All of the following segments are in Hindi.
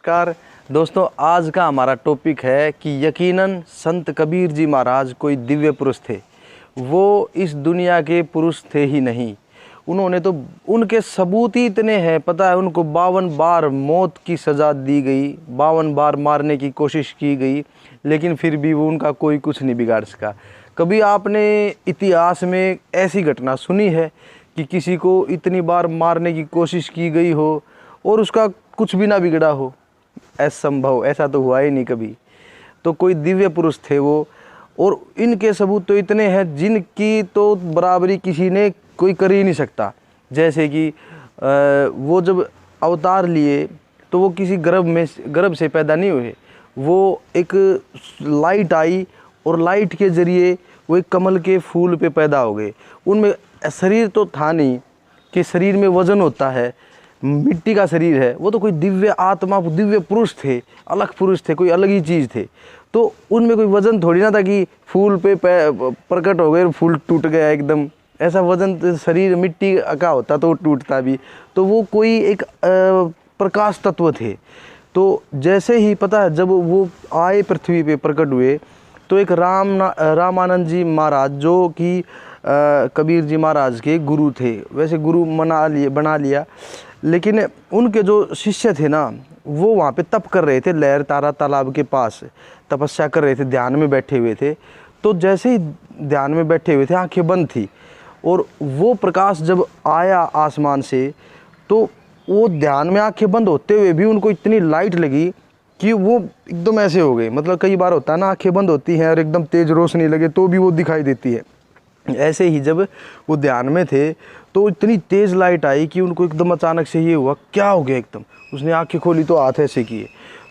नमस्कार दोस्तों, आज का हमारा टॉपिक है कि यकीनन संत कबीर जी महाराज कोई दिव्य पुरुष थे। वो इस दुनिया के पुरुष थे ही नहीं, उन्होंने तो उनके सबूत ही इतने हैं। पता है, उनको 52 बार मौत की सज़ा दी गई, 52 बार मारने की कोशिश की गई, लेकिन फिर भी वो उनका कोई कुछ नहीं बिगाड़ सका। कभी आपने इतिहास में ऐसी घटना सुनी है कि किसी को इतनी बार मारने की कोशिश की गई हो और उसका कुछ भी ना बिगड़ा हो? असंभव, ऐसा तो हुआ ही नहीं कभी। तो कोई दिव्य पुरुष थे वो, और इनके सबूत तो इतने हैं जिनकी तो बराबरी किसी ने कोई कर ही नहीं सकता। जैसे कि वो जब अवतार लिए तो वो किसी गर्भ से पैदा नहीं हुए। वो एक लाइट आई और लाइट के ज़रिए वो एक कमल के फूल पे पैदा हो गए। उनमें शरीर तो था नहीं कि शरीर में वज़न होता है, मिट्टी का शरीर है। वो तो कोई दिव्य आत्मा, दिव्य पुरुष थे, अलग पुरुष थे, कोई अलग ही चीज़ थे। तो उनमें कोई वज़न थोड़ी ना था कि फूल पे प्रकट हो गए और फूल टूट गया एकदम। ऐसा वज़न शरीर मिट्टी का होता तो टूटता भी। तो वो कोई एक प्रकाश तत्व थे। तो जैसे ही पता है, जब वो आए पृथ्वी पे प्रकट हुए तो एक रामानंद जी महाराज, जो कि कबीर जी महाराज के गुरु थे, वैसे गुरु बना लिया, लेकिन उनके जो शिष्य थे ना, वो वहाँ पे तप कर रहे थे। लहर तारा तालाब के पास तपस्या कर रहे थे, ध्यान में बैठे हुए थे। तो जैसे ही ध्यान में बैठे हुए थे, आंखें बंद थी, और वो प्रकाश जब आया आसमान से, तो वो ध्यान में आंखें बंद होते हुए भी उनको इतनी लाइट लगी कि वो एकदम ऐसे हो गए। मतलब कई बार होता है ना, आंखें बंद होती हैं और एकदम तेज रोशनी लगे तो भी वो दिखाई देती है। ऐसे ही जब वो ध्यान में थे तो इतनी तेज़ लाइट आई कि उनको एकदम अचानक से ये हुआ, क्या हो गया एकदम। उसने आंखें खोली तो हाथ ऐसे किए,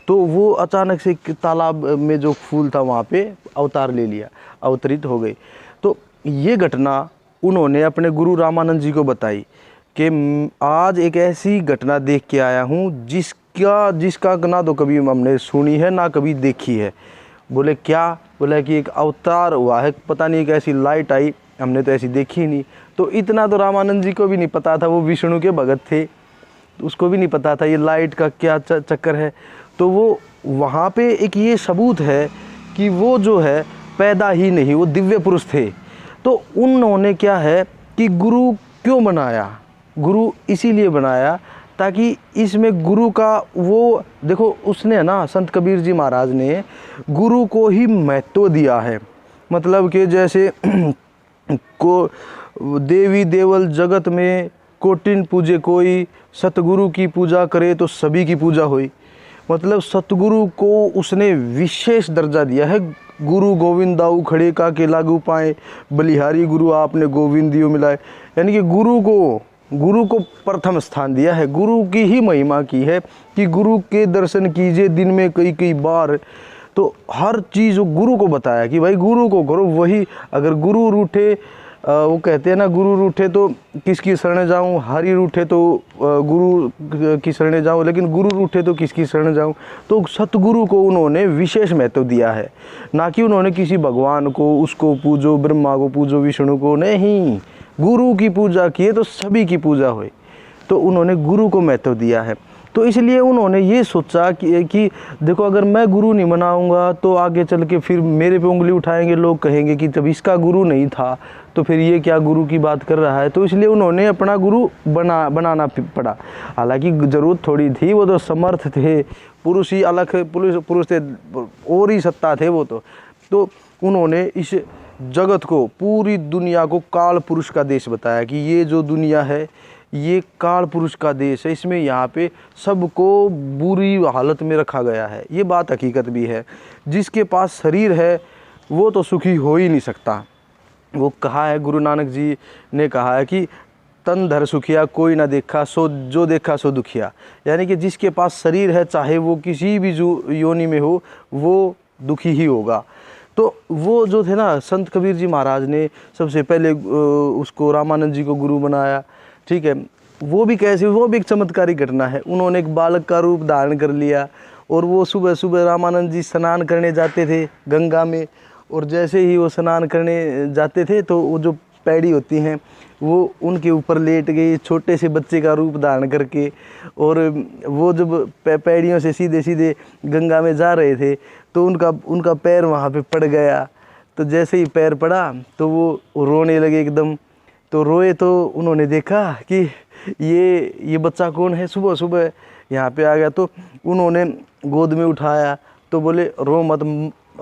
तो वो अचानक से तालाब में जो फूल था वहाँ पे अवतार ले लिया, अवतरित हो गए। तो ये घटना उन्होंने अपने गुरु रामानंद जी को बताई कि आज एक ऐसी घटना देख के आया हूँ जिसका ना तो कभी हमने सुनी है ना कभी देखी है। बोले क्या? बोला कि एक अवतार हुआ है, पता नहीं एक ऐसी लाइट आई, हमने तो ऐसी देखी ही नहीं। तो इतना तो रामानंद जी को भी नहीं पता था, वो विष्णु के भगत थे, उसको भी नहीं पता था ये लाइट का क्या चक्कर है। तो वो वहाँ पे एक ये सबूत है कि वो जो है पैदा ही नहीं, वो दिव्य पुरुष थे। तो उन्होंने क्या है कि गुरु क्यों बनाया? गुरु इसीलिए बनाया ताकि इसमें गुरु का वो देखो, उसने है ना, संत कबीर जी महाराज ने गुरु को ही महत्व दिया है। मतलब कि जैसे को देवी देवल जगत में कोटिन पूजे कोई, सतगुरु की पूजा करे तो सभी की पूजा हुई। मतलब सतगुरु को उसने विशेष दर्जा दिया है। गुरु गोविंद दाऊ खड़े का के लागू पाए, बलिहारी गुरु आपने गोविंद दियो मिलाए। यानी कि गुरु को प्रथम स्थान दिया है, गुरु की ही महिमा की है कि गुरु के दर्शन कीजिए दिन में कई कई बार। तो हर चीज़ गुरु को बताया कि भाई गुरु को करो। वही अगर गुरु रूठे, वो कहते हैं ना, गुरु रूठे तो किसकी शरण जाऊं, हरि रूठे तो गुरु की शरण जाऊं, लेकिन गुरु रूठे तो किसकी शरण जाऊं। तो सतगुरु को उन्होंने विशेष महत्व दिया है, ना कि उन्होंने किसी भगवान को उसको पूजो, ब्रह्मा को पूजो, विष्णु को नहीं। गुरु की पूजा किए तो सभी की पूजा हुई। तो उन्होंने गुरु को महत्व दिया है। तो इसलिए उन्होंने ये सोचा कि देखो, अगर मैं गुरु नहीं बनाऊंगा तो आगे चल के फिर मेरे पे उंगली उठाएंगे, लोग कहेंगे कि जब इसका गुरु नहीं था तो फिर ये क्या गुरु की बात कर रहा है। तो इसलिए उन्होंने अपना गुरु बनाना पड़ा। हालांकि ज़रूरत थोड़ी थी, वो तो समर्थ थे, पुरुष ही अलग पुरुष थे, और ही सत्ता थे वो तो उन्होंने इस जगत को, पूरी दुनिया को काल पुरुष का देश बताया कि ये जो दुनिया है ये काल पुरुष का देश है, इसमें यहाँ पे सबको बुरी हालत में रखा गया है। ये बात हकीकत भी है। जिसके पास शरीर है वो तो सुखी हो ही नहीं सकता। वो कहा है, गुरु नानक जी ने कहा है कि तन धर सुखिया कोई ना देखा, सो जो देखा सो दुखिया। यानी कि जिसके पास शरीर है, चाहे वो किसी भी योनि में हो, वो दुखी ही होगा। तो वो जो थे ना, संत कबीर जी महाराज ने सबसे पहले उसको रामानंद जी को गुरु बनाया। ठीक है, वो भी कैसे, वो भी एक चमत्कारी घटना है। उन्होंने एक बालक का रूप धारण कर लिया, और वो सुबह सुबह रामानंद जी स्नान करने जाते थे गंगा में, और जैसे ही वो स्नान करने जाते थे तो वो जो पैड़ी होती हैं वो उनके ऊपर लेट गई छोटे से बच्चे का रूप धारण करके, और वो जब पैड़ियों से सीधे सीधे गंगा में जा रहे थे तो उनका पैर वहाँ पे पड़ गया। तो जैसे ही पैर पड़ा तो वो रोने लगे एकदम। तो रोए तो उन्होंने देखा कि ये बच्चा कौन है, सुबह सुबह यहाँ पे आ गया। तो उन्होंने गोद में उठाया तो बोले रो मत,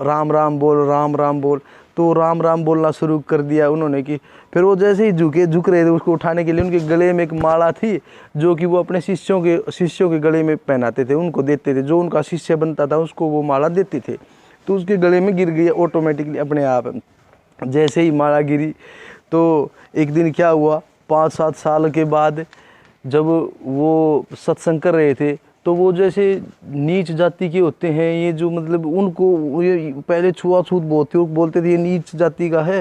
राम राम बोल, राम राम बोल। तो राम राम बोलना शुरू कर दिया उन्होंने। कि फिर वो जैसे ही झुक रहे थे उसको उठाने के लिए, उनके गले में एक माला थी जो कि वो अपने शिष्यों के गले में पहनाते थे, उनको देते थे। जो उनका शिष्य बनता था उसको वो माला देते थे। तो उसके गले में गिर गई ऑटोमेटिकली अपने आप। जैसे ही माला गिरी तो एक दिन क्या हुआ, 5-7 साल के बाद जब वो सत्संग कर रहे थे तो वो जैसे नीच जाति के होते हैं ये, जो मतलब उनको ये पहले छुआछूत बहुत थे, वो बोलते थे ये नीच जाति का है,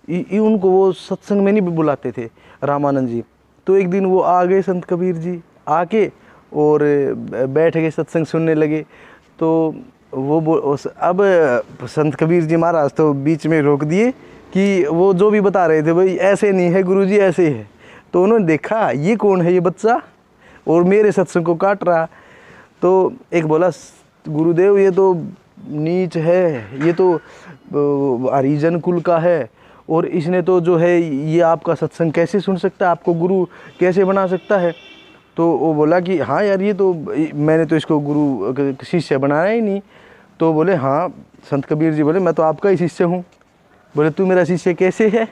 उनको वो सत्संग में नहीं बुलाते थे रामानंद जी। तो एक दिन वो आ गए संत कबीर जी, आके और बैठ के सत्संग सुनने लगे। तो अब संत कबीर जी महाराज तो बीच में रोक दिए कि वो जो भी बता रहे थे भाई ऐसे नहीं है गुरुजी, ऐसे है। तो उन्होंने देखा ये कौन है ये बच्चा, और मेरे सत्संग को काट रहा। तो एक बोला गुरुदेव ये तो नीच है, ये तो हरिजन कुल का है, और इसने तो जो है ये आपका सत्संग कैसे सुन सकता है, आपको गुरु कैसे बना सकता है। तो वो बोला कि हाँ यार ये तो मैंने तो इसको गुरु शिष्य बनाया ही नहीं। तो बोले हाँ, संत कबीर जी बोले मैं तो आपका ही शिष्य हूँ। बोले तू मेरा शिष्य कैसे है।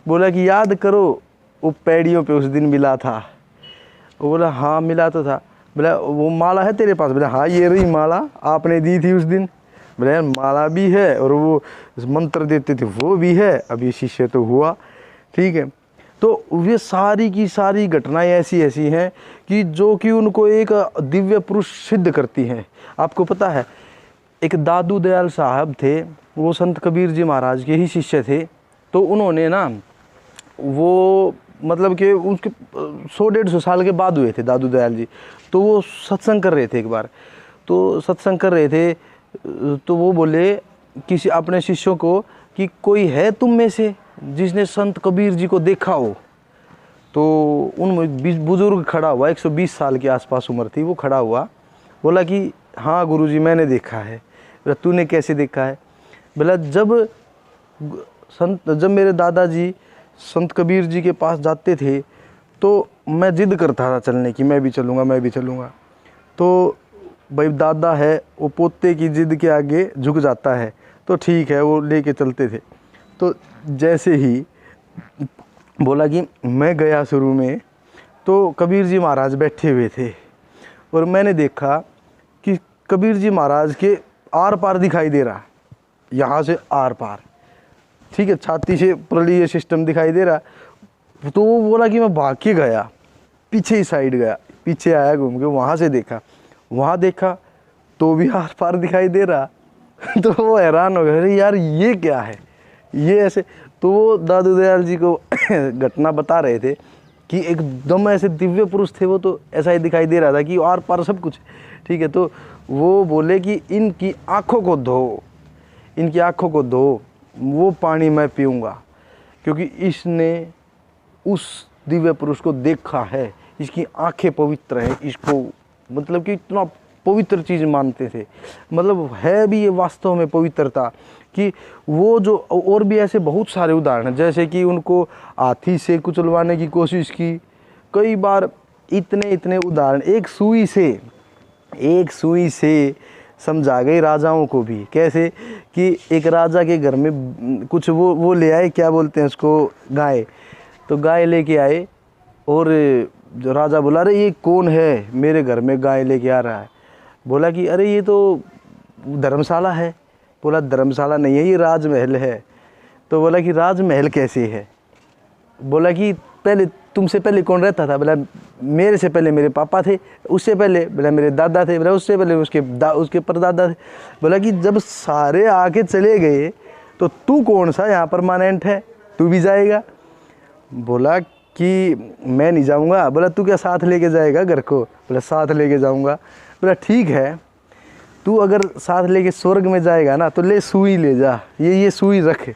बोला कि याद करो वो पैड़ियों पे उस दिन मिला था। वो बोला हाँ मिला तो था। बोला वो माला है तेरे पास। बोला हाँ ये रही माला, आपने दी थी उस दिन। बोला यार माला भी है और वो मंत्र देते थे वो भी है, अब ये शिष्य तो हुआ। ठीक है, तो ये सारी की सारी घटनाएं ऐसी ऐसी हैं कि जो कि उनको एक दिव्य पुरुष सिद्ध करती हैं। आपको पता है एक दादू दयाल साहब थे, वो संत कबीर जी महाराज के ही शिष्य थे। तो उन्होंने ना वो मतलब कि उसके 100-150 साल के बाद हुए थे दादू दयाल जी। तो वो सत्संग कर रहे थे एक बार, तो सत्संग कर रहे थे तो वो बोले किसी अपने शिष्यों को कि कोई है तुम में से जिसने संत कबीर जी को देखा हो। तो उनमें बुजुर्ग खड़ा हुआ, 120 साल के आसपास उम्र थी, वो खड़ा हुआ, बोला कि हाँ गुरुजी मैंने देखा है। बोला तूने कैसे देखा है। बोला जब मेरे दादाजी संत कबीर जी के पास जाते थे तो मैं जिद करता था चलने की, मैं भी चलूँगा मैं भी चलूँगा। तो भाई दादा है वो पोते की जिद के आगे झुक जाता है, तो ठीक है वो लेके चलते थे। तो जैसे ही बोला कि मैं गया शुरू में तो कबीर जी महाराज बैठे हुए थे और मैंने देखा कि कबीर जी महाराज के आर पार दिखाई दे रहा, यहाँ से आर पार, ठीक है, छाती से प्रलीय सिस्टम दिखाई दे रहा। तो वो बोला कि मैं भाग के गया, पीछे ही साइड गया, पीछे आया घूम के, वहाँ से देखा, वहाँ देखा तो भी आर पार दिखाई दे रहा। तो वो हैरान हो गया, अरे यार ये क्या है, ये ऐसे। तो वो दादू दयाल जी को घटना बता रहे थे कि एकदम ऐसे दिव्य पुरुष थे वो, तो ऐसा ही दिखाई दे रहा था कि आर पार सब कुछ, ठीक है। तो वो बोले कि इनकी आँखों को धो, इनकी आँखों को धो, वो पानी मैं पीऊँगा, क्योंकि इसने उस दिव्य पुरुष को देखा है, इसकी आंखें पवित्र हैं, इसको मतलब कि इतना पवित्र चीज़ मानते थे। मतलब है भी ये वास्तव में पवित्रता कि वो जो, और भी ऐसे बहुत सारे उदाहरण हैं, जैसे कि उनको हाथी से कुचलवाने की कोशिश की कई बार, इतने इतने उदाहरण। एक सुई से समझा गए राजाओं को भी। कैसे कि एक राजा के घर में कुछ वो ले आए, क्या बोलते हैं उसको, गाय। तो गाय लेके आए और जो राजा बोला अरे ये कौन है मेरे घर में गाय लेके आ रहा है। बोला कि अरे ये तो धर्मशाला है। बोला धर्मशाला नहीं है, ये राजमहल है। तो बोला कि राजमहल कैसे है। बोला कि पहले तुमसे पहले कौन रहता था। बोला मेरे से पहले मेरे पापा थे, उससे पहले बोला मेरे दादा थे, बोला उससे पहले उसके परदादा थे। बोला कि जब सारे आके चले गए तो तू कौन सा यहाँ परमानेंट है, तू भी जाएगा। बोला कि मैं नहीं जाऊँगा। बोला तू क्या साथ लेके जाएगा घर को। बोला साथ लेके जाऊँगा। बोला ठीक है, तू अगर साथ लेके स्वर्ग में जाएगा ना तो ले सुई ले जा, ये सुई रख,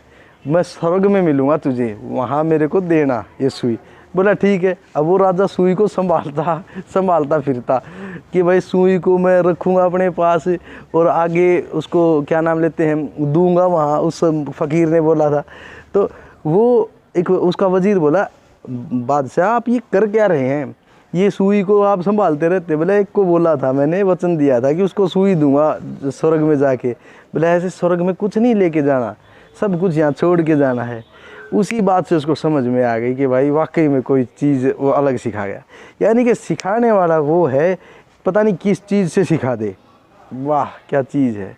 मैं स्वर्ग में मिलूँगा तुझे, वहाँ मेरे को देना ये सुई। बोला ठीक है। अब वो राजा सुई को संभालता फिरता कि भाई सुई को मैं रखूँगा अपने पास और आगे उसको क्या नाम लेते हैं दूंगा वहाँ, उस फ़कीर ने बोला था। तो वो एक उसका वज़ीर बोला, बादशाह आप ये कर क्या रहे हैं, ये सुई को आप संभालते रहते। बोले एक को बोला था मैंने, वचन दिया था कि उसको सुई दूंगा स्वर्ग में जाके। बोले ऐसे स्वर्ग में कुछ नहीं लेके जाना, सब कुछ यहाँ छोड़ के जाना है। उसी बात से उसको समझ में आ गई कि भाई वाकई में कोई चीज़ वो अलग सिखा गया, यानी कि सिखाने वाला वो है, पता नहीं किस चीज़ से सिखा दे। वाह क्या चीज़ है।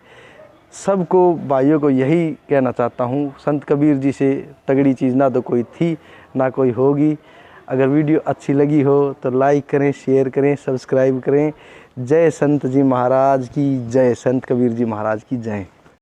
सबको भाइयों को यही कहना चाहता हूँ, संत कबीर जी से तगड़ी चीज़ ना तो कोई थी ना कोई होगी। अगर वीडियो अच्छी लगी हो तो लाइक करें, शेयर करें, सब्सक्राइब करें। जय संत जी महाराज की जय, संत कबीर जी महाराज की जय।